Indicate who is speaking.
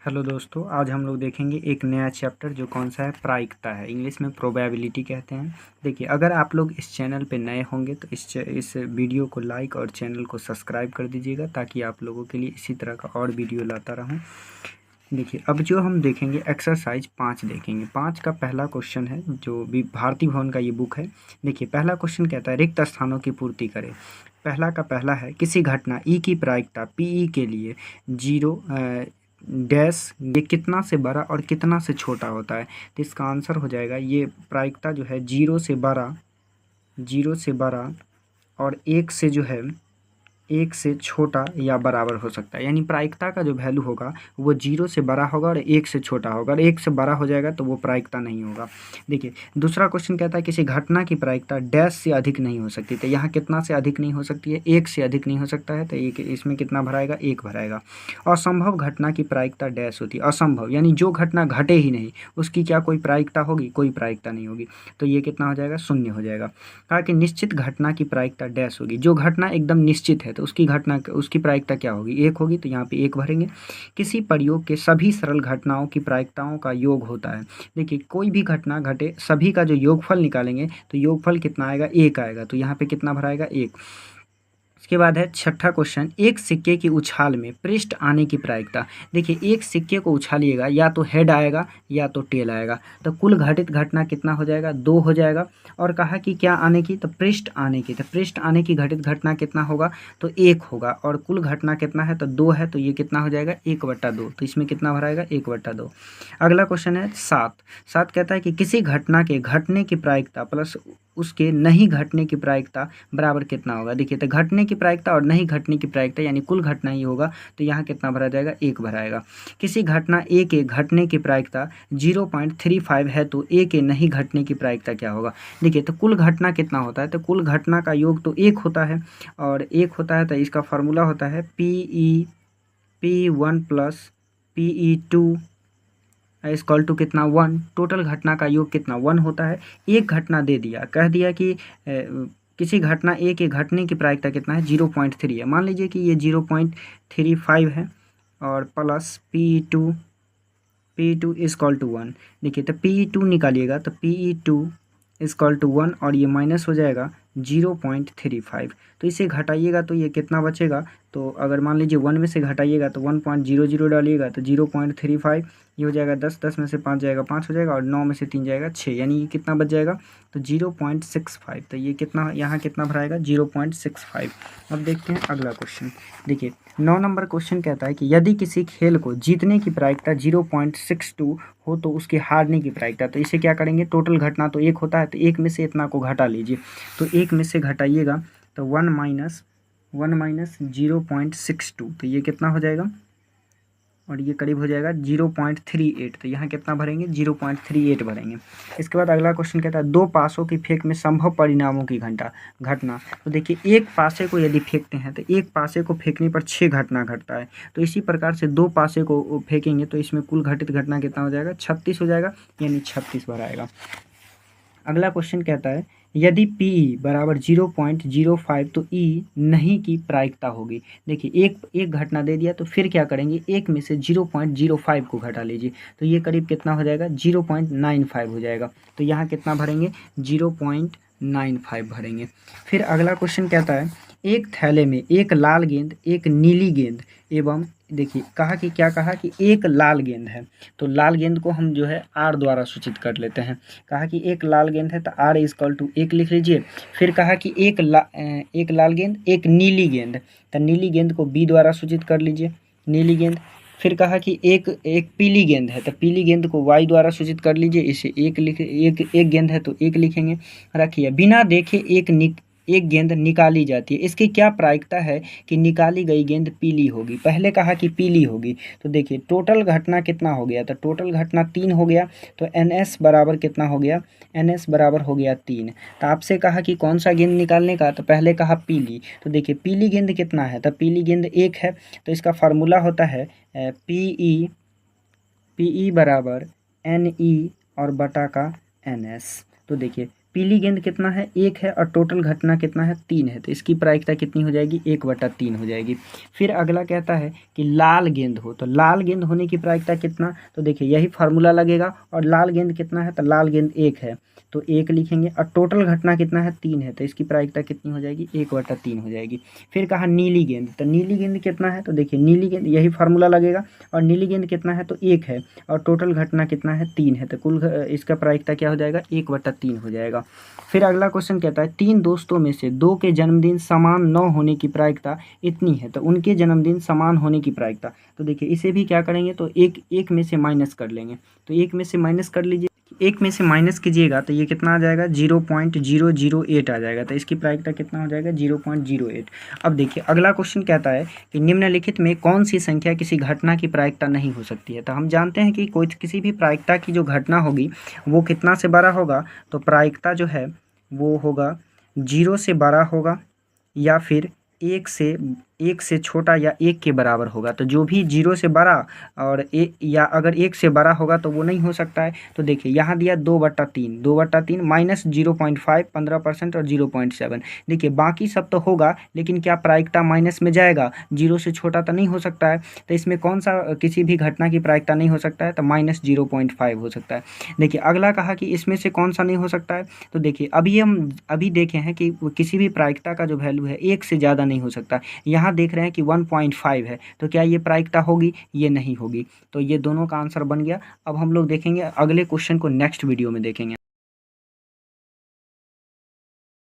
Speaker 1: Hello दोस्तों, आज हम लोग देखेंगे एक नया चैप्टर जो कौन सा है, प्रायिकता है। इंग्लिश में प्रोबेबिलिटी कहते हैं। देखिए, अगर आप लोग इस चैनल पे नए होंगे तो इस वीडियो को लाइक और चैनल को सब्सक्राइब कर दीजिएगा ताकि आप लोगों के लिए इसी तरह का और वीडियो लाता रहूं। देखिए, अब जो हम देखेंगे एक्सरसाइज 5 देखेंगे। 5 का पहला क्वेश्चन है, जो भी भारती भवन का ये बुक है। देखिए, पहला क्वेश्चन कहता है रिक्त स्थानों की पूर्ति करें। पहला का पहला है, किसी घटना ई की प्रायिकता पीई के लिए 0 डैश ये कितना से बड़ा और कितना से छोटा होता है। तो इसका आंसर हो जाएगा, ये प्रायिकता जो है 0 से बड़ा और 1 से जो है 1 से छोटा या बराबर हो सकता है। यानी प्रायिकता का जो वैल्यू होगा वो 0 से बड़ा होगा और 1 से छोटा होगा, और 1 से बड़ा हो जाएगा तो वो प्रायिकता नहीं होगा। देखिए, दूसरा क्वेश्चन कहता है किसी घटना की प्रायिकता डैश से अधिक नहीं हो सकती। तो यहाँ कितना से अधिक नहीं हो सकती है, 1 से अधिक नहीं हो सकता है। तो इसमें कितना भराएगा, 1 भराएगा। असंभव घटना की प्रायिकता डैश होती है। असंभव यानी जो घटना घटे ही नहीं, उसकी क्या कोई प्रायिकता होगी, कोई प्रायिकता नहीं होगी। तो ये कितना हो जाएगा, 0 हो जाएगा। कहा कि निश्चित घटना की प्रायिकता डैश होगी। जो घटना एकदम निश्चित है तो उसकी प्रायिकता क्या होगी, 1 होगी। तो यहाँ पे 1 भरेंगे। किसी प्रयोग के सभी सरल घटनाओं की प्रायिकताओं का योग होता है। देखिए, कोई भी घटना घटे, सभी का जो योगफल निकालेंगे तो योगफल कितना आएगा, 1 आएगा। तो यहाँ पे कितना भराएगा, 1। इसके बाद है छठा क्वेश्चन, एक सिक्के की उछाल में पृष्ठ आने की प्रायिकता। देखिए, एक सिक्के को उछालिएगा या तो हेड आएगा या तो टेल आएगा। तो कुल घटित घटना कितना हो जाएगा, 2 हो जाएगा। और कहा कि क्या आने की, तो पृष्ठ आने की। तो पृष्ठ आने की घटित घटना कितना होगा, तो 1 होगा। और कुल घटना कितना है, तो 2 है। तो ये कितना हो जाएगा, 1/2। तो इसमें कितना भराएगा, 1/2। अगला क्वेश्चन है 7 कहता है कि किसी घटना के घटने की प्रायिकता प्लस उसके नहीं घटने की प्रायिकता बराबर कितना होगा। देखिए, तो घटने की प्रायिकता और नहीं घटने की प्रायिकता यानी कुल घटना ही होगा। तो यहाँ कितना भरा जाएगा, 1 भराएगा। किसी घटना ए के घटने की प्रायिकता 0.35 है तो ए के नहीं घटने की प्रायिकता क्या होगा। देखिए, तो कुल घटना कितना होता है, तो कुल घटना का योग तो 1 होता है, और 1 होता है तो इसका फार्मूला होता है P1 plus PE2 equal to कितना, 1। टोटल घटना का योग कितना, 1 होता है। एक घटना दे दिया, कह दिया कि किसी घटना ए के घटने की प्रायिकता कितना है, 0.3 है। मान लीजिए कि ये 0.35 है, और प्लस P2 इक्वल टू 1। देखिए, तो PE2 निकालिएगा तो PE2 इक्वल टू 1, और ये माइनस हो जाएगा 0.35। तो इसे घटाइएगा तो ये कितना बचेगा, तो अगर मान लीजिए 1 में से घटाइएगा तो 1.00 डालिएगा तो 0.35, ये हो जाएगा 10, 10 में से 5 जाएगा 5 हो जाएगा, और 9 में से 3 जाएगा 6, यानी ये कितना बच जाएगा, तो 0.65। तो ये कितना, यहाँ कितना भराएगा, 0.65। अब देखते हैं अगला क्वेश्चन। देखिए, 9 नंबर क्वेश्चन कहता है कि यदि किसी खेल को जीतने की प्रायिकता 0.62 हो तो उसके हारने की प्रायिकता। तो इसे क्या करेंगे, टोटल घटना तो 1 होता है, तो 1 में से इतना को घटा लीजिए। तो 1 में से घटाइएगा तो 1 माइनस 0.62, तो ये कितना हो जाएगा, और ये करीब हो जाएगा 0.38। तो यहाँ कितना भरेंगे, 0.38 भरेंगे। इसके बाद अगला क्वेश्चन कहता है 2 पासों की फेंक में संभव परिणामों की घटना। तो देखिए, एक पासे को यदि फेंकते हैं तो एक पासे को फेंकने पर 6 घटना घटता है। तो इसी प्रकार से 2 पासे को फेंकेंगे तो इसमें कुल घटित घटना कितना हो जाएगा, 36 हो जाएगा, यानी 36 भराएगा। अगला क्वेश्चन कहता है यदि PE बराबर 0.05 तो E नहीं की प्रायिकता होगी। देखिए, एक घटना दे दिया तो फिर क्या करेंगे, 1 में से 0.05 को घटा लीजिए। तो ये करीब कितना हो जाएगा, 0.95 हो जाएगा। तो यहाँ कितना भरेंगे, 0.95 भरेंगे। फिर अगला क्वेश्चन कहता है एक थैले में एक लाल गेंद, एक नीली गेंद एवं, देखिए कहा कि क्या कहा कि एक लाल गेंद है। तो लाल गेंद को हम जो है R द्वारा सूचित कर लेते हैं। कहा कि एक लाल गेंद है तो R इक्वल टू 1 लिख लीजिए। फिर कहा कि एक लाल गेंद, एक नीली गेंद, तो नीली गेंद को B द्वारा सूचित कर लीजिए, नीली गेंद। फिर कहा कि एक पीली गेंद है तो पीली गेंद को Y द्वारा सूचित कर लीजिए, इसे एक गेंद है तो 1 लिखेंगे। रखिए, बिना देखे एक गेंद निकाली जाती है। इसकी क्या प्रायिकता है कि निकाली गई गेंद पीली होगी। पहले कहा कि पीली होगी, तो देखिए टोटल घटना कितना हो गया, तो टोटल घटना 3 हो गया। तो NS बराबर कितना हो गया, NS बराबर हो गया 3। तो आपसे कहा कि कौन सा गेंद निकालने का, तो पहले कहा पीली। तो देखिए, पीली गेंद कितना है, तो पीली गेंद 1 है। तो इसका फार्मूला होता है PE बराबर NE और बटा का NS। तो देखिए, पीली गेंद कितना है, 1 है, और टोटल घटना कितना है, 3 है, तो इसकी प्रायिकता कितनी हो जाएगी, 1/3 हो जाएगी। फिर अगला कहता है कि लाल गेंद हो, तो लाल गेंद होने की प्रायिकता कितना, तो देखिए यही फार्मूला लगेगा, और लाल गेंद कितना है, तो लाल गेंद 1 है, तो 1 लिखेंगे, और टोटल घटना कितना है, 3 है, तो इसकी प्रायिकता कितनी हो जाएगी, 1/3 हो जाएगी। फिर कहा नीली गेंद, तो नीली गेंद कितना है, तो देखिए नीली गेंद यही फार्मूला लगेगा, और नीली गेंद कितना है, तो 1 है, और टोटल घटना कितना है, 3 है, तो कुल इसका प्रायिकता क्या हो जाएगा, 1/3 हो जाएगा। फिर अगला क्वेश्चन कहता है 3 दोस्तों में से 2 के जन्मदिन समान न होने की प्रायिकता इतनी है, तो उनके जन्मदिन समान होने की प्रायिकता, तो देखिए इसे भी क्या करेंगे, तो एक में से माइनस कर लेंगे, तो एक में से माइनस कर लीजिए, एक में से माइनस कीजिएगा तो ये कितना आ जाएगा, 0.008 आ जाएगा, तो इसकी प्रायिकता कितना हो जाएगा, 0.08। अब देखिए अगला क्वेश्चन कहता है कि निम्नलिखित में कौन सी संख्या किसी घटना की प्रायिकता नहीं हो सकती है, तो हम जानते हैं कि कोई किसी भी प्रायिकता की जो घटना होगी वो कितना से बड़ा होगा, तो प्रायिकता जो है वो होगा 0 से बड़ा होगा, या फिर 1 से छोटा या 1 के बराबर होगा, तो जो भी 0 से बड़ा और या अगर 1 से बड़ा होगा तो वो नहीं हो सकता है। तो देखिए यहाँ दिया 2/3, 2/3 माइनस 0.5 15% और 0.7, देखिए बाकी सब तो होगा, लेकिन क्या प्रायिकता माइनस में जाएगा, 0 से छोटा तो नहीं हो सकता है, तो इसमें कौन सा किसी भी घटना की प्रायिकता नहीं हो सकता है, तो -0.5 हो सकता है। देखिए अगला कहा कि इसमें से कौन सा नहीं हो सकता है, तो देखिए हम अभी देखे हैं कि किसी भी प्रायिकता का जो वैल्यू है 1 से ज़्यादा नहीं हो सकता, यहाँ देख रहे हैं कि 1.5 है, तो क्या ये प्रायिकता होगी, ये नहीं होगी, तो ये दोनों का आंसर बन गया। अब हम लोग देखेंगे अगले क्वेश्चन को नेक्स्ट वीडियो में देखेंगे।